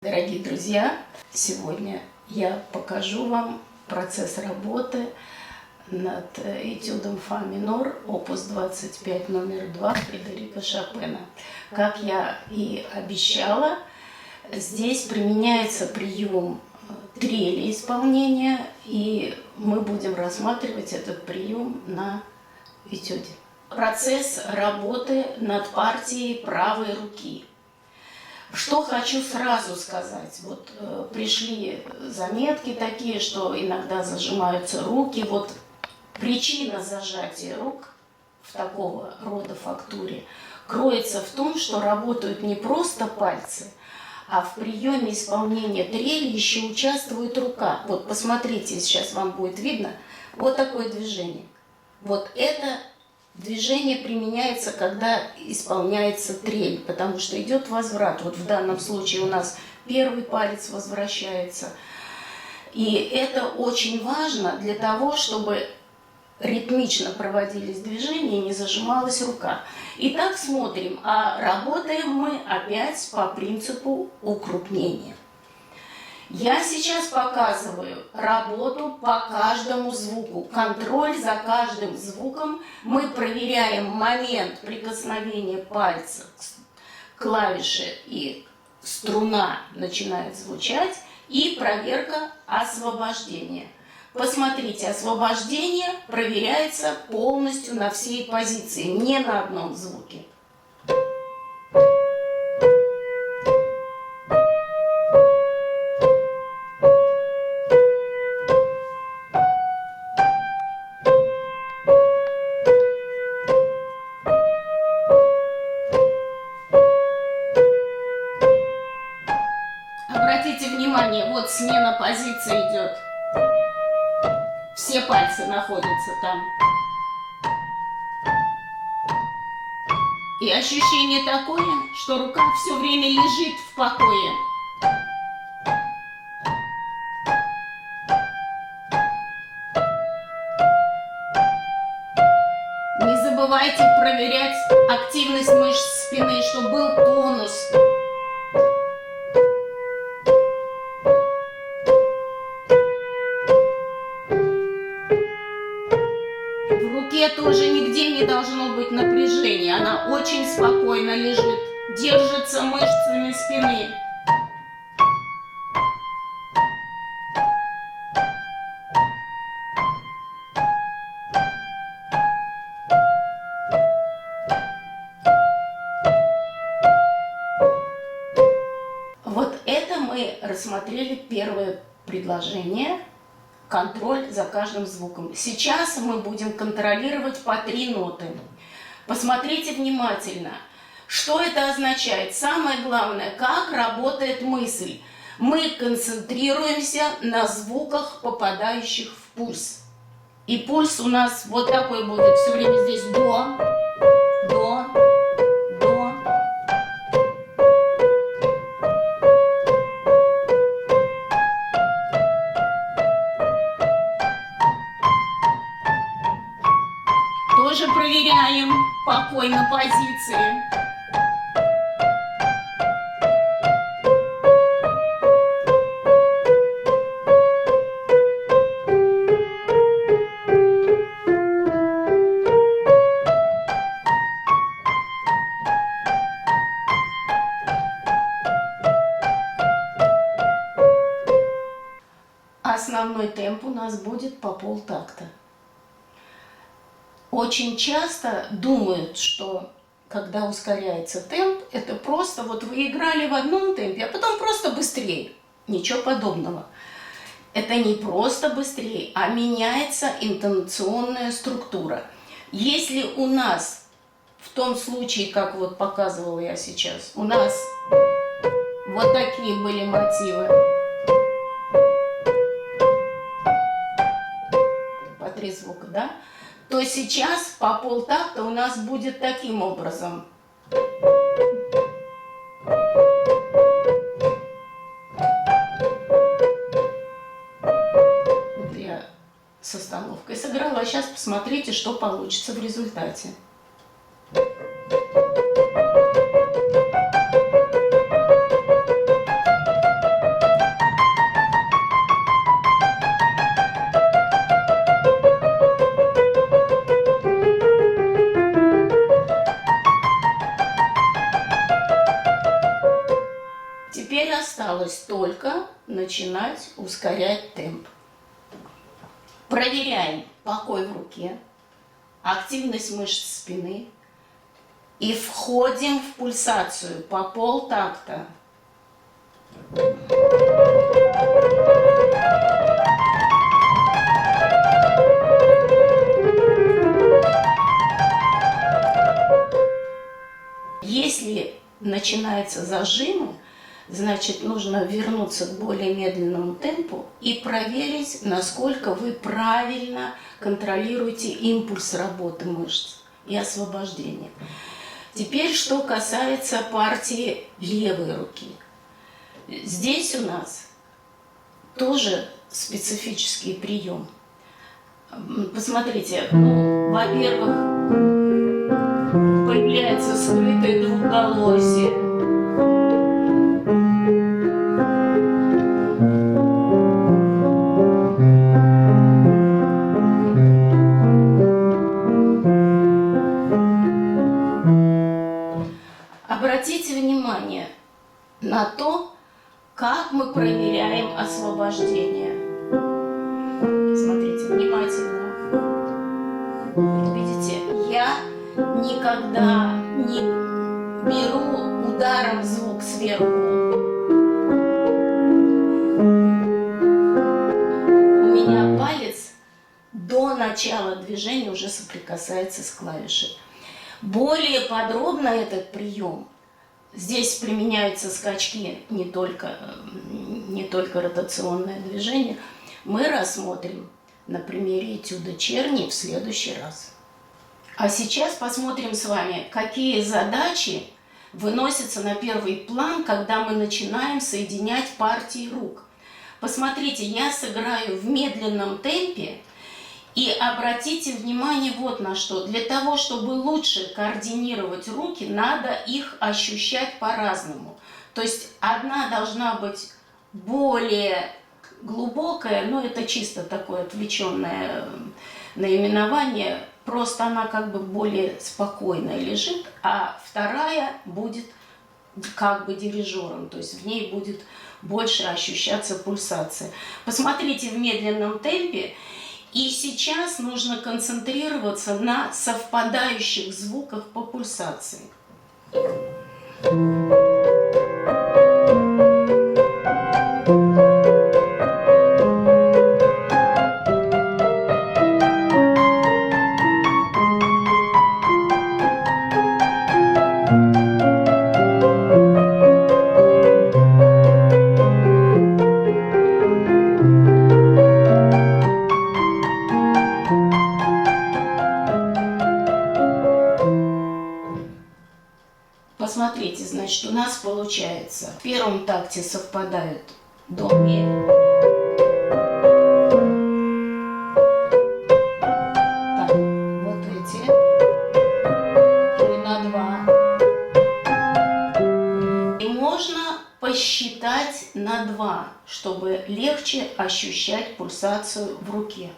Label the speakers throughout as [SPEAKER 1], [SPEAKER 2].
[SPEAKER 1] Дорогие друзья, сегодня я покажу вам процесс работы над этюдом фа минор, опус 25 номер 2 Фредерика Шопена. Как я и обещала, здесь применяется прием трели исполнения, и мы будем рассматривать этот прием на этюде. Процесс работы над партией правой руки. Что хочу сразу сказать, вот пришли заметки такие, что иногда зажимаются руки. Вот причина зажатия рук в такого рода фактуре кроется в том, что работают не просто пальцы, а в приеме исполнения трели еще участвует рука. Вот посмотрите, сейчас вам будет видно, вот такое движение. Вот это движение применяется, когда исполняется трель, потому что идет возврат. Вот в данном случае у нас первый палец возвращается. И это очень важно для того, чтобы ритмично проводились движения и не зажималась рука. Итак, смотрим, а работаем мы опять по принципу укрупнения. Я сейчас показываю работу по каждому звуку. Контроль за каждым звуком. Мы проверяем момент прикосновения пальца к клавише, и струна начинает звучать. И проверка освобождения. Посмотрите, освобождение проверяется полностью на всей позиции, не на одном звуке. Обратите внимание, вот смена позиции идет. Все пальцы находятся там. И ощущение такое, что рука все время лежит в покое. Не забывайте проверять активность мышц спины, чтобы был тонус. Тоже нигде не должно быть напряжения. Она очень спокойно лежит, держится мышцами спины. Вот это мы рассмотрели первое предложение. Контроль за каждым звуком. Сейчас мы будем контролировать по 3 ноты. Посмотрите внимательно. Что это означает? Самое главное, как работает мысль. Мы концентрируемся на звуках, попадающих в пульс. И пульс у нас вот такой будет все время здесь до, до, до. Тоже проверяем покой на позиции. Основной темп у нас будет по полтакта. Очень часто думают, что когда ускоряется темп, это просто вот вы играли в одном темпе, а потом просто быстрее. Ничего подобного. Это не просто быстрее, а меняется интонационная структура. Если у нас, в том случае, как вот показывала я сейчас, у нас вот такие были мотивы. По 3 звука, да? То сейчас по полтакта у нас будет таким образом. Вот я с остановкой сыграла, а сейчас посмотрите, что получится в результате. Теперь осталось только начинать ускорять темп. Проверяем покой в руке, активность мышц спины и входим в пульсацию по полтакта. Если начинаются зажимы, значит, нужно вернуться к более медленному темпу и проверить, насколько вы правильно контролируете импульс работы мышц и освобождения. Теперь, что касается партии левой руки. Здесь у нас тоже специфический прием. Посмотрите, во-первых, появляется скрытое двухголосие. Обратите внимание на то, как мы проверяем освобождение. Смотрите внимательно. Видите, я никогда не беру ударом звук сверху. У меня палец до начала движения уже соприкасается с клавишей. Более подробно этот прием. Здесь применяются скачки, не только ротационное движение. Мы рассмотрим на примере этюда Черни в следующий раз. А сейчас посмотрим с вами, какие задачи выносятся на первый план, когда мы начинаем соединять партии рук. Посмотрите, я сыграю в медленном темпе. И обратите внимание вот на что. Для того, чтобы лучше координировать руки, надо их ощущать по-разному. То есть одна должна быть более глубокая, но это чисто такое отвлеченное наименование. Просто она как бы более спокойно лежит, а вторая будет как бы дирижером. То есть в ней будет больше ощущаться пульсация. Посмотрите в медленном темпе. И сейчас нужно концентрироваться на совпадающих звуках по пульсации. Посмотрите, значит, у нас получается в первом такте совпадают до, ми. Так, вот эти. И на 2. И можно посчитать на 2, чтобы легче ощущать пульсацию в руке.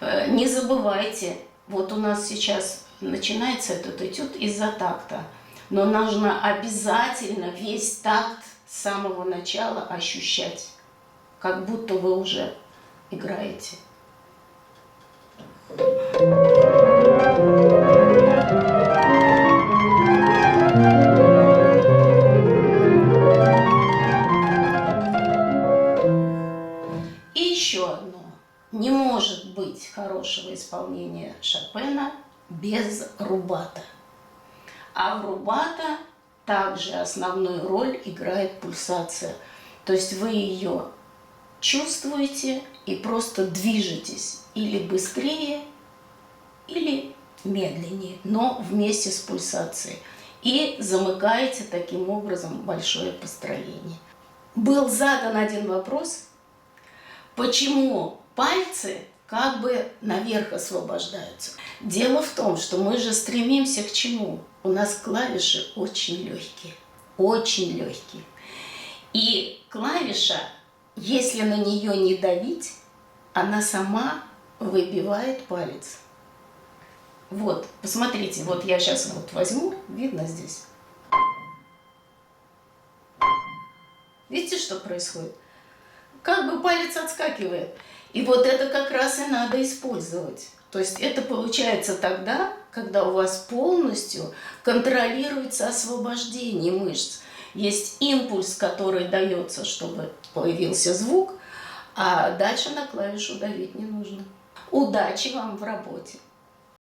[SPEAKER 1] Не забывайте, вот у нас сейчас начинается этот этюд из-за такта, но нужно обязательно весь такт с самого начала ощущать, как будто вы уже играете. И еще одно. Не может быть хорошего исполнения Шопена без рубата. А в рубата также основную роль играет пульсация. То есть вы ее чувствуете и просто движетесь или быстрее, или медленнее, но вместе с пульсацией. И замыкаете таким образом большое построение. Был задан один вопрос, почему пальцы как бы наверх освобождаются. Дело в том, что мы же стремимся к чему? У нас клавиши очень легкие, очень легкие. И клавиша, если на нее не давить, она сама выбивает палец. Вот, посмотрите, вот я сейчас вот возьму, видно здесь? Видите, что происходит? Как бы палец отскакивает. И вот это как раз и надо использовать. То есть это получается тогда, когда у вас полностью контролируется освобождение мышц. Есть импульс, который дается, чтобы появился звук, а дальше на клавишу давить не нужно. Удачи вам в работе!